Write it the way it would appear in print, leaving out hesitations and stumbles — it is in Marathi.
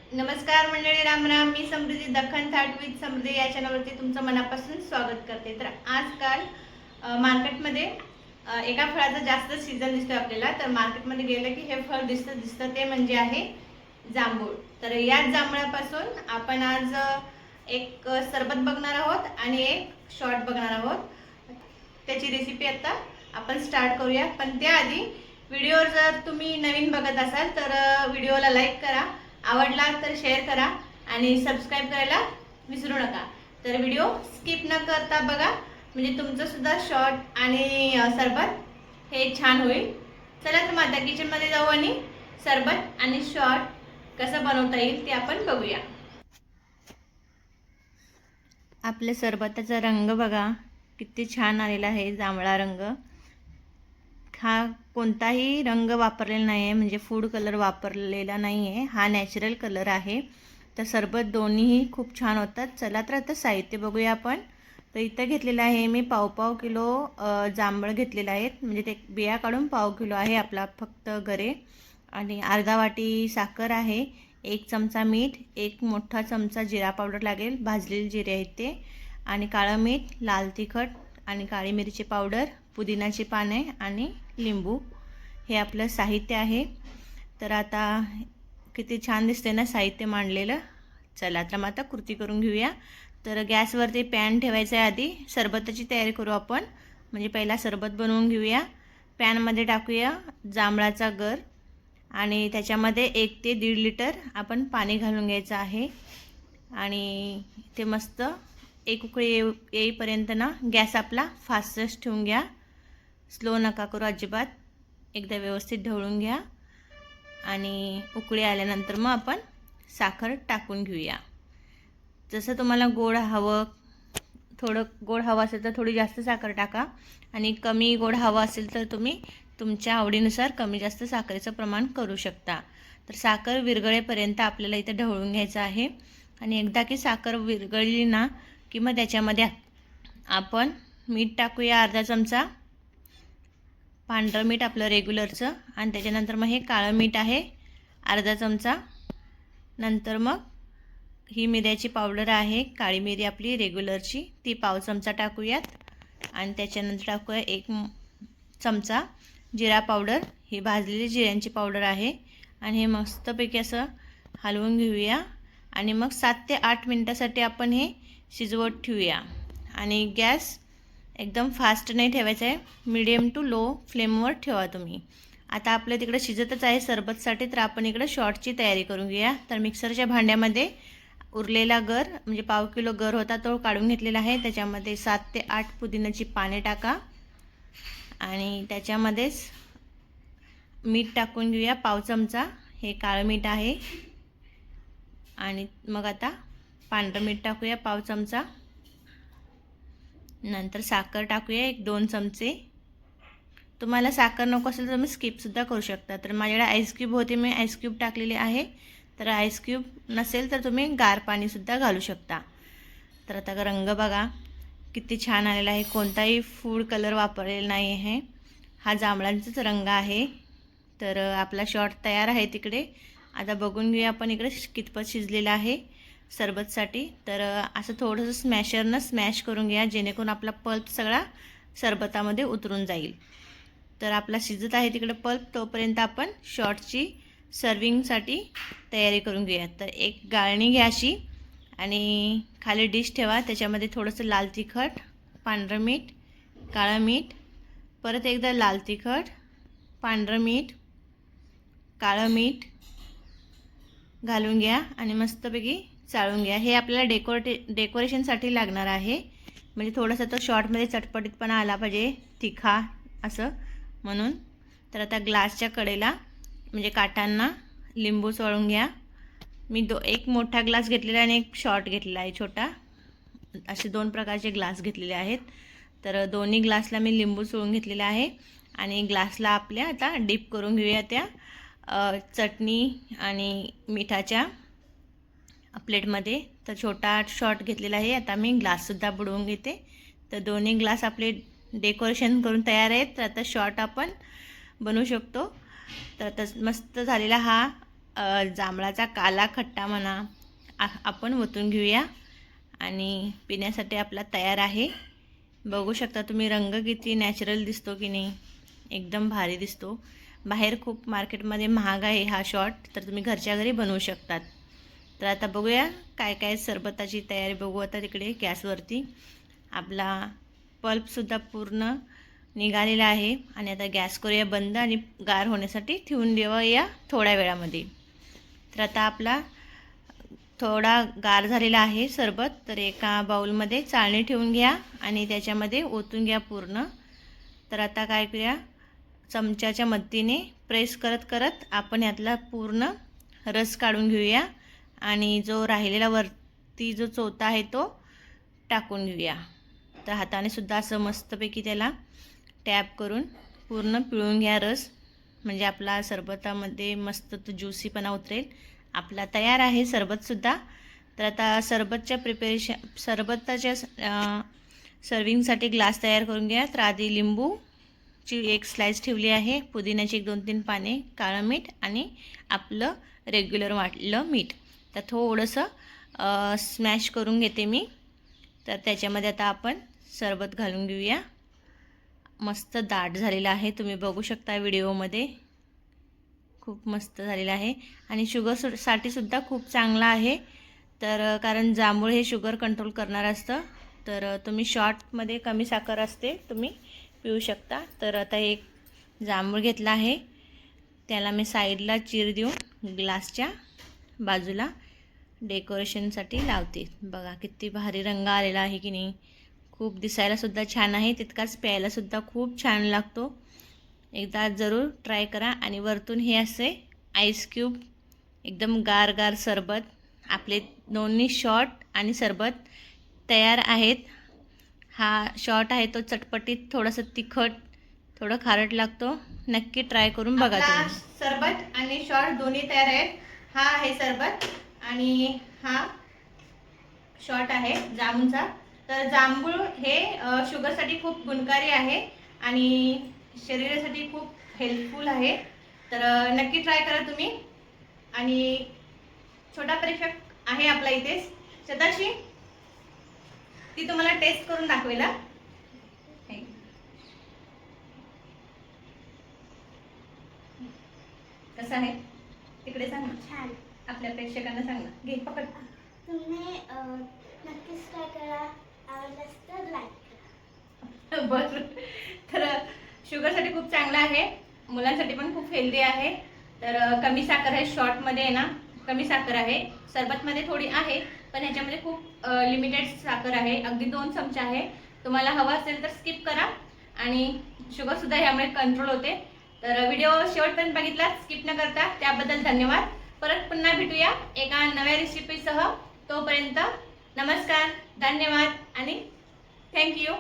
नमस्कार मंडळी, राम राम. मी समृद्धी, दखन थाट विथ समृद्धी या चॅनलवरती तुमचं मनापासून स्वागत करते. तर आजकाल मार्केटमध्ये एका फळाचा जास्त सीझन दिसतो आपल्याला. तर मार्केटमध्ये गेलं की हे फळ दिसतं ते म्हणजे आहे जांभूळ. तर याच जांभळापासून आपण आज एक सरबत बघणार आहोत आणि एक शॉर्ट बघणार आहोत. त्याची रेसिपी आता आपण स्टार्ट करूया. पण त्याआधी व्हिडिओ जर तुम्ही नवीन बघत असाल तर व्हिडिओला लाईक करा, आवडला तर शेअर करा आणि सबस्क्राईब करायला विसरू नका. तर व्हिडिओ स्किप न करता बघा, म्हणजे तुमचं सुद्धा शॉर्ट आणि सरबत हे छान होईल. चला तर मग आता किचनमध्ये जाऊ आणि सरबत आणि शॉर्ट कसं बनवता येईल ते आपण बघूया. आपल्या सरबताचा रंग बघा किती छान आलेला आहे, जांभळा रंग. हा कोणताही रंग वापरलेला नाही आहे, म्हणजे फूड कलर वापरलेला नाही आहे, हा नॅचरल कलर आहे. तर सरबत दोन्हीही खूप छान होतात. चला तर आता साहित्य बघूया आपण. तर इथं घेतलेलं आहे मी पाव किलो जांभळ घेतलेलं आहेत, म्हणजे ते बिया काढून पाव किलो आहे आपला फक्त गरे. आणि अर्धा वाटी साखर आहे, 1 चमचा मीठ, 1 मोठा चमचा जिरा पावडर लागेल, भाजलेले जिरे आहेत ते, आणि काळं मीठ, लाल तिखट आणि काळी मिरची पावडर, पुदिनाची पाने आणि लिंबू हे आपलं साहित्य आहे. तर आता किती छान दिसते ना साहित्य मांडलेलं. चला तर मग आता कृती करून घेऊया. तर गॅसवरती पॅन ठेवायचं आहे. आधी सरबताची तयारी करू आपण, म्हणजे पहिला सरबत बनवून घेऊया. पॅनमध्ये टाकूया जांभळाचा गर आणि त्याच्यामध्ये 1 ते 1.5 लिटर आपण पाणी घालून घ्यायचं आहे. आणि ते मस्त एक उकळी येईपर्यंत ना गॅस आपला फास्टच ठेवून घ्या, स्लो नका करू अजिबात. एकदा व्यवस्थित ढवळून घ्या आणि उकळी आल्यानंतर मग आपण साखर टाकून घेऊया. जसं तुम्हाला गोड हवं, थोडं गोड हवं असेल तर थोडी जास्त साखर टाका, आणि कमी गोड हवं असेल तर तुम्ही तुमच्या आवडीनुसार कमी जास्त साखरेचं प्रमाण करू शकता. तर साखर विरघळेपर्यंत आपल्याला इथं ढवळून घ्यायचं आहे. आणि एकदा की साखर विरघळली ना की मग त्याच्यामध्ये आपण मीठ टाकूया अर्धा चमचा, पांढरं मीठ आपलं रेग्युलरचं, आणि त्याच्यानंतर मग हे काळं मीठ आहे अर्धा चमचा. नंतर मग ही मिऱ्याची पावडर आहे, काळी मिरी आपली रेग्युलरची, ती पाव चमचा टाकूयात. आणि त्याच्यानंतर टाकूया 1 चमचा जिरा पावडर, ही भाजलेली जिऱ्यांची पावडर आहे. आणि हे मस्तपैकी असं हलवून घेऊया. आणि मग 7 ते 8 मिनटासाठी आपण हे शिजवत ठेवूया. आणि गॅस एकदम फास्ट नाही ठेवायचा आहे, मीडियम टू लो फ्लेमवर ठेवा तुम्ही. आता आपलं तिकडं शिजतच आहे सरबतसाठी, तर आपण इकडं शॉर्टची तयारी करून घेऊया. तर मिक्सरच्या भांड्यामध्ये उरलेला गर, म्हणजे पाव किलो गर होता तो काढून घेतलेला आहे. त्याच्यामध्ये 7 ते 8 पुदिन्याची पाने टाका आणि त्याच्यामध्येच मीठ टाकून घेऊया पाव चमचा, हे काळं मीठ आहे. आणि मग आता पांढरं मीठ टाकूया पाव चमचा. नंतर साखर टाकूया 1-2 चमचे. तुम्हाला साखर नको असेल तर तुम्ही स्किपसुद्धा करू शकता. तर माझ्याकडे आईस क्यूब होते, मी आईस क्यूब टाकलेले आहे. तर आईस क्यूब नसेल तर तुम्ही गार पाणीसुद्धा घालू शकता. तर आता रंग बघा किती छान आलेला आहे, कोणताही फूड कलर वापरलेला नाही आहे, हा जांभळांचाच रंग आहे. तर आपला शॉर्ट तयार आहे तिकडे. आता बघून घेऊया आपण इकडे कितपत शिजलेला आहे सरबतसाठी. तर असं थोडंसं स्मॅशरनं स्मॅश करून घ्या, जेणेकरून आपला पल्प सगळा सरबतामध्ये उतरून जाईल. तर आपला शिजत आहे तिकडे पल्प, तोपर्यंत आपण शॉर्टची सर्विंगसाठी तयारी करून घेऊया. तर एक गाळणी घ्या अशी, आणि खाली डिश ठेवा, त्याच्यामध्ये थोडंसं लाल तिखट, पांढरं मीठ, काळं मीठ, परत एकदा लाल तिखट, पांढरं मीठ, काळं मीठ घालून घ्या आणि मस्तपैकी चाळून घ्या. हे आपल्याला डेकोरेशनसाठी लागणार आहे, म्हणजे थोडंसं तो शॉर्टमध्ये चटपटीतपणा आला पाहिजे, तिखा असं म्हणून. तर आता ग्लासच्या कडेला म्हणजे काठांना लिंबू चोळून घ्या. मी 1 मोठा ग्लास घेतलेला आणि 1 शॉर्ट घेतलेला आहे छोटा, असे 2 प्रकारचे ग्लास घेतलेले आहेत. तर दोन्ही ग्लासला मी लिंबू चोळून घेतलेला आहे. आणि ग्लासला आपल्या आता डीप करून घेऊया त्या चटणी आणि मिठाच्या प्लेटमध्ये. तर छोटा शॉर्ट घेतलेला आहे, आता मी ग्लाससुद्धा बुडवून घेते. तर दोन्ही ग्लास आपले डेकोरेशन करून तयार आहेत. तर आता शॉर्ट आपण बनवू शकतो. तर आता मस्त झालेला हा जांभळाचा काला खट्टा म्हणा आपण ओतून घेऊया आणि पिण्यासाठी आपला तयार आहे. बघू शकता तुम्ही रंग किती नॅचरल दिसतो की नाही, एकदम भारी दिसतो. बाहेर खूप मार्केटमध्ये महाग आहे हा शॉट, तर तुम्ही घरच्या घरी बनवू शकतात. तर आता बघूया काय काय सरबताची तयारी बघू. आता तिकडे गॅसवरती आपला पल्पसुद्धा पूर्ण निघालेला आहे आणि आता गॅस करूया बंद आणि गार होण्यासाठी ठेवून देऊया थोड्या वेळामध्ये. तर आता आपला थोडा गार झालेला आहे सरबत, तर एका बाउलमध्ये चाळणी ठेवून घ्या आणि त्याच्यामध्ये ओतून घ्या पूर्ण. तर आता काय करूया, चमच्याच्या मदतीने प्रेस करत करत आपण यातला पूर्ण रस काढून घेऊया आणि जो राहिलेला वरती जो चोथा आहे तो टाकून घेऊया. तर हाताने सुद्धा असं मस्तपैकी त्याला टॅप करून पूर्ण पिळून घ्या रस, म्हणजे आपला सरबतामध्ये मस्त तो ज्युसीपणा उतरेल. आपला तयार आहे सरबतसुद्धा. तर आता सरबताच्या सर्विंगसाठी ग्लास तयार करून घ्या. तर आधी लिंबूची एक स्लाइस ठेवली आहे, पुदिन्याची 1-2-3 पाने, काळं मीठ आणि आपलं रेग्युलर वाटलं मीठ. तर थोडंसं स्मॅश करून घेते मी. तर त्याच्यामध्ये आता आपण सरबत घालून घेऊया. मस्त दाट झालेला आहे, तुम्ही बघू शकता व्हिडिओमध्ये. खूप मस्त झालेला आहे आणि शुगरसाठी सुद्धा खूप चांगला आहे. तर कारण जांभूळ हे शुगर कंट्रोल करणार असतं, तर तुम्ही शॉर्टमध्ये कमी साखर असते तुम्ही पिऊ शकता. तर आता एक जांभूळ घेतला आहे, त्याला मी साईडला चीर देऊन ग्लासच्या बाजूला डेकोरेशनसाठी लावते. बघा किती भारी रंग आलेला आहे की नाही. खूप दिसायलासुद्धा छान आहे, तितकाच प्यायलासुद्धा खूप छान लागतो. एकदा जरूर ट्राय करा. आणि वरतून हे असे आईस क्यूब, एकदम गार गार सरबत. आपले दोन्ही शॉट आणि सरबत तयार आहेत. हा शॉट आहे तो चटपटीत, थोडंसं तिखट, थोडं खारट लागतो. नक्की ट्राय करून बघा तुम्ही. सरबत आणि शॉट दोन्ही तयार आहेत. हा आहे सरबत आणि हा शॉट आहे जांभूळचा. तर जांभूळ हे शुगरसाठी खूप गुणकारी आहे आणि शरीरासाठी खूप हेल्पफुल आहे. तर नक्की ट्राय करा तुम्ही. आणि छोटा परीक्षक आहे आपला इथेच, सदाशी, ती तुम्हाला टेस्ट करून दाखवेल. कसं आहे तिकडे सांग ना, छान. आपल्या प्रेक्षकांना सांग ना. घे पकड. तुम्ही नक्कीच ट्राय करा, आवडल्यास तर लाईक करा. बरं. तर शुगरसाठी खूप चांगलं आहे, मुलांसाठी पण खूप हेल्दी आहे. तर कमी साखर आहे, शॉर्टमध्ये आहे ना कमी साखर आहे, सरबतमध्ये थोडी आहे पण ह्याच्यामध्ये खूप लिमिटेड साखर आहे, अगदी 2 चमचे आहे. तुम्हाला हवं असेल तर स्किप करा आणि शुगरसुद्धा ह्यामुळे कंट्रोल होते. तर व्हिडिओ शेवटपर्यंत बघितला स्किप न करता, त्याबद्दल धन्यवाद. परत पुन्हा भेटूया एका नव्या रेसिपीसह. तोपर्यंत नमस्कार, धन्यवाद आणि थँक्यू.